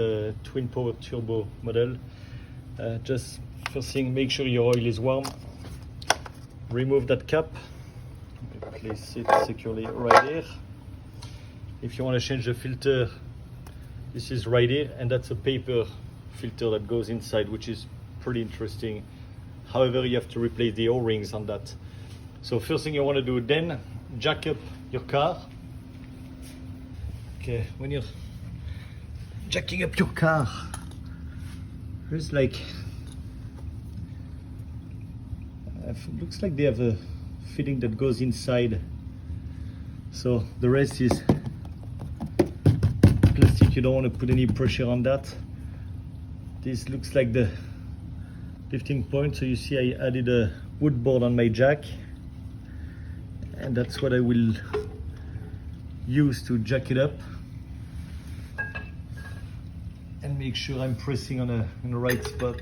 a twin power turbo model. Just first thing, make sure your oil is warm. Remove that cap, place it securely right here. If you want to change the filter, this is right here, and that's a paper filter that goes inside, which is pretty interesting. However, you have to replace the O-rings on that. So first thing you want to do, then jack up your car. Okay, when you're jacking up your car, there's like, it looks like they have a fitting that goes inside. So the rest is plastic. You don't want to put any pressure on that. This looks like the lifting point. So you see I added a wood board on my jack, and that's what I will use to jack it up and make sure I'm pressing on the right spot.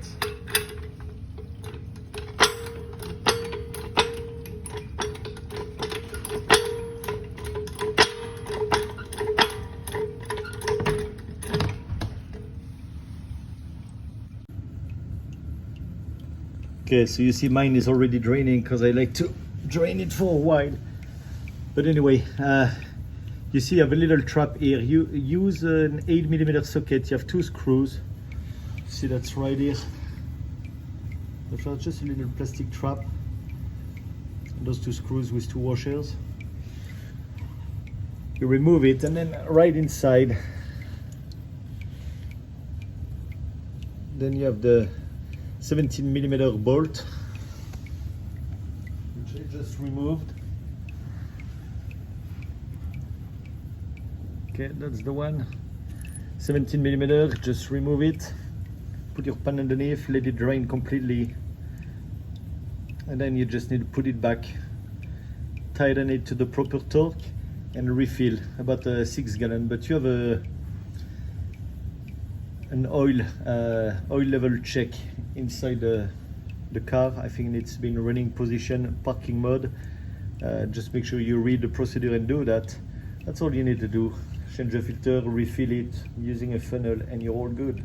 Okay, so you see mine is already draining because I like to drain it for a while. But anyway, you see I have a little trap here. You use an 8mm socket. You have 2 screws. See, that's right here. That's just a little plastic trap. And those 2 screws with 2 washers. You remove it, and then right inside, then you have the 17mm bolt, which I just removed. Okay, that's the one. 17mm, just remove it. Put your pan underneath, let it drain completely. And then you just need to put it back. Tighten it to the proper torque and refill, about 6 gallon. But you have an oil level check inside the car. I think it's been running position, parking mode. Just make sure you read the procedure and do that. That's all you need to do. Change the filter, refill it using a funnel, and you're all good.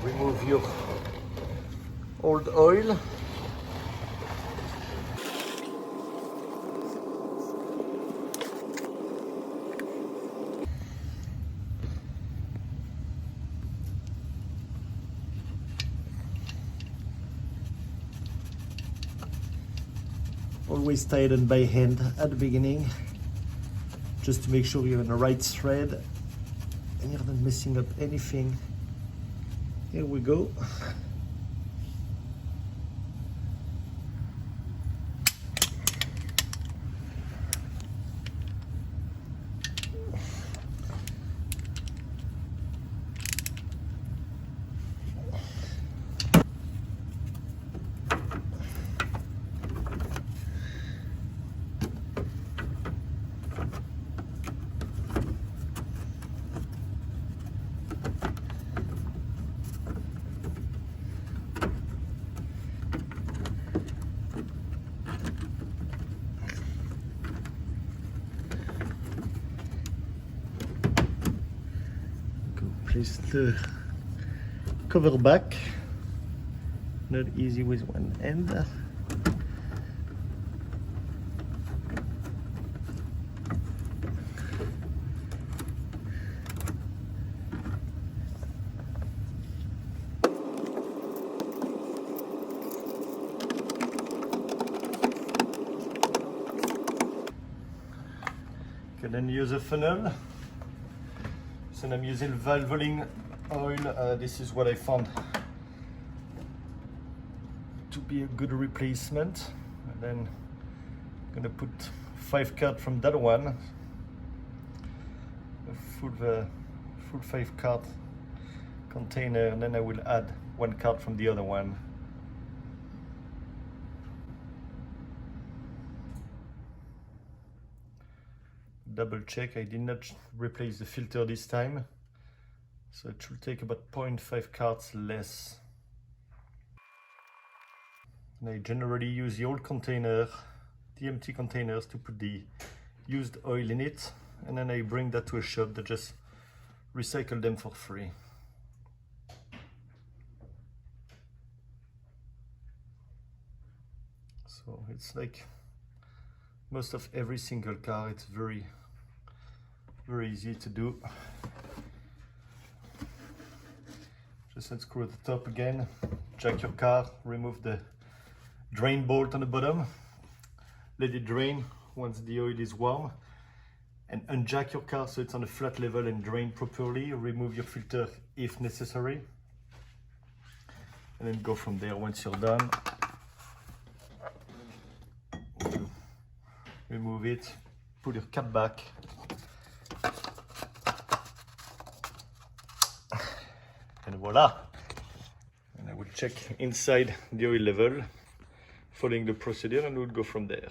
Remove your old oil. Always tighten by hand at the beginning, just to make sure you're in the right thread and you're not messing up anything. Here we go. Place the cover back. Not easy with one end. Can then use a funnel. So I'm using Valvoline oil. This is what I found to be a good replacement. And then I'm gonna put 5 card from that one, a full 5 card container, and then I will add 1 card from the other one. Double check, I did not replace the filter this time, So it should take about 0.5 carts less. And I generally use the old container, the empty containers, to put the used oil in it, and then I bring that to a shop that just recycle them for free. So it's like most of every single car, it's very easy to do. Just unscrew the top again, jack your car, remove the drain bolt on the bottom, let it drain once the oil is warm, and unjack your car so it's on a flat level and drain properly. Remove your filter if necessary, and then go from there. Once you're done, remove it, put your cap back, and voila. And I will check inside the oil level, following the procedure, and we'll go from there.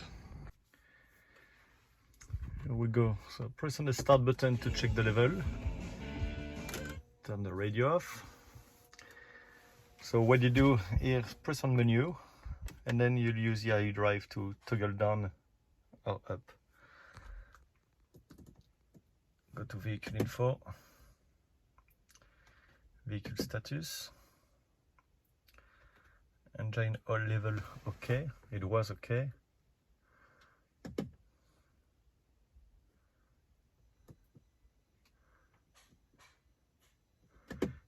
Here we go. So press on the start button to check the level. Turn the radio off. So what you do here, press on menu, and then you'll use the iDrive to toggle down or up. Go to vehicle info, vehicle status, engine oil level okay, it was okay.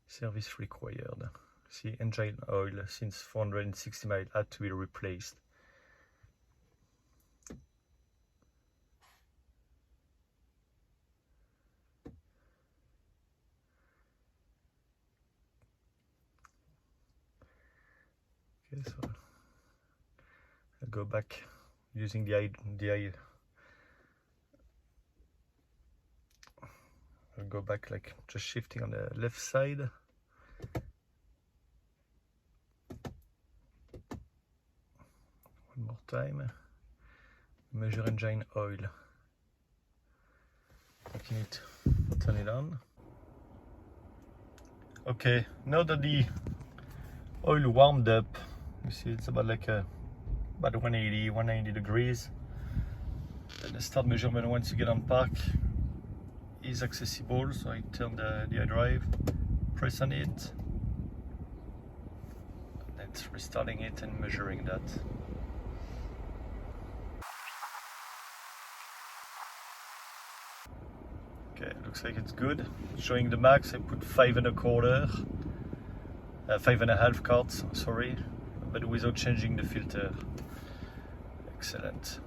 Service required. See, engine oil since 460 miles had to be replaced. Okay, so I'll go back using I'll go back like just shifting on the left side. One more time. Measure engine oil. Taking it, turn it on. Okay, now that the oil warmed up, you see it's about like about 180 degrees. And the start measurement once you get on park is accessible, so I turn the iDrive, press on it, and it's restarting it and measuring that. Okay, looks like it's good. Showing the max, I put 5.25, 5.5 carts, sorry, but without changing the filter. Excellent.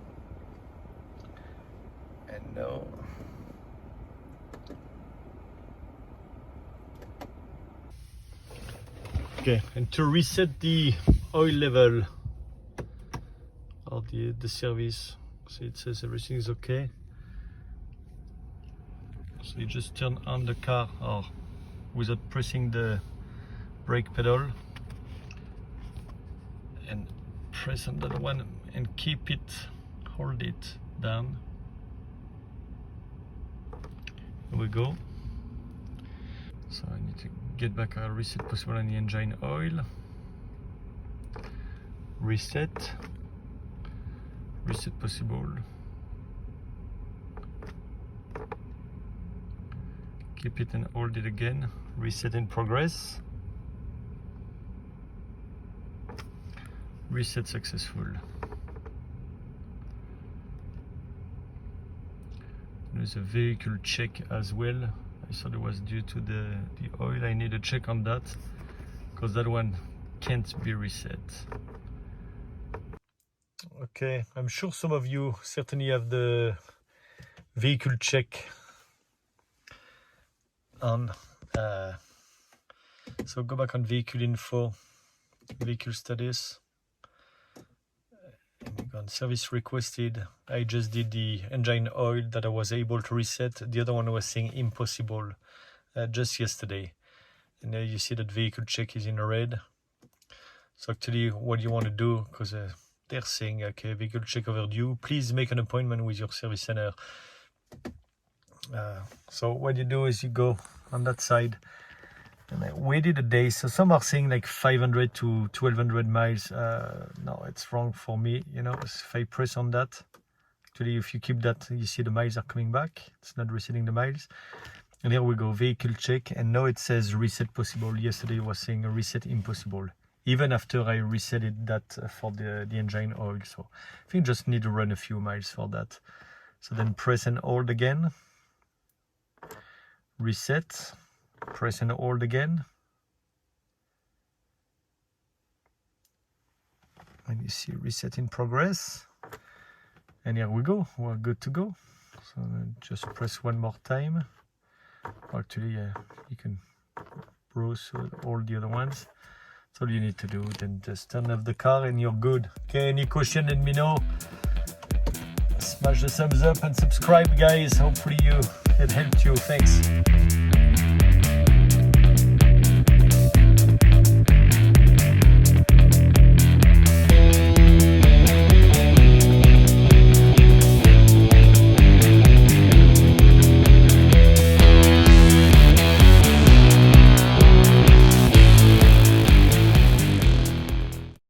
And now okay, and to reset the oil level of the service, so it says everything is okay. So you just turn on the car or without pressing the brake pedal, and press on that one and keep it, hold it down. Here we go. So I need to get back a reset possible on the engine oil. Reset possible. Keep it and hold it again. Reset in progress. Reset successful. There's a vehicle check as well. I thought it was due to the oil. I need a check on that because that one can't be reset. Okay, I'm sure some of you certainly have the vehicle check on. So go back on vehicle info, vehicle status, and go on service requested. I just did the engine oil that I was able to reset. The other one was saying impossible just yesterday. And there you see that vehicle check is in red. So actually what you want to do, because they're saying, okay, vehicle check overdue, please make an appointment with your service center. So what you do is you go on that side And I waited a day. So some are saying like 500 to 1200 miles. No, it's wrong for me. You know, if I press on that, actually, if you keep that, you see the miles are coming back. It's not resetting the miles. And here we go, vehicle check. And now it says reset possible. Yesterday it was saying reset impossible. Even after I resetted that for the engine oil. So I think just need to run a few miles for that. So then press and hold again. Reset. Press and hold again. And you see reset in progress. And here we go, we're good to go. So just press one more time. Actually, you can browse all the other ones. That's all you need to do. Then just turn off the car and you're good. Okay, any question, let me know. Smash the thumbs up and subscribe, guys. Hopefully it helped you. Thanks.